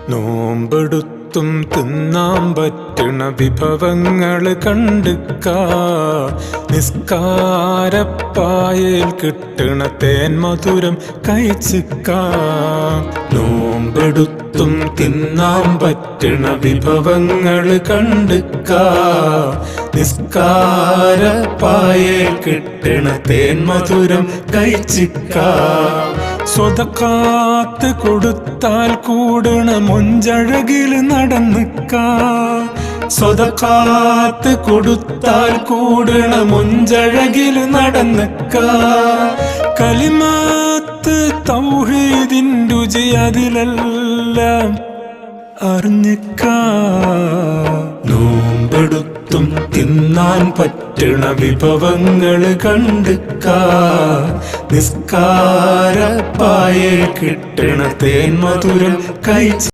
നോമ്പെടുത്തും തിന്നാൻ പറ്റണ വിഭവങ്ങള് കണ്ടുക്ക. നിസ്കാരപ്പായയിൽ കിട്ടണ തേൻ മധുരം കഴിച്ചിക്ക. നോമ്പെടുത്തും തിന്നാൻ പറ്റണ വിഭവങ്ങള് കണ്ടുക്ക. നിസ്കാരപ്പായയിൽ കിട്ടണ തേൻ മധുരം കഴിച്ചിക്ക. സ്വതക്കാത്ത് കൊടുത്താൽ കൂടണ മൊഞ്ചഴകില് നടന്നിക്ക. സ്വതക്കാത്ത് കൊടുത്താൽ കൂടണ മൊഞ്ചഴകില് നടന്നിക്ക. കലിമാത്ത് തൗഹീദിൻ രുചി അതിലെല്ലാം അറിഞ്ഞിക്ക. നോമ്പെടുത്തും തിന്നാൻ പറ്റണ വിഭവങ്ങള് കണ്ടുക്ക. നിസ്കാരപ്പായയിൽ കിട്ടണ തേൻ മധുരം കഴിച്ച്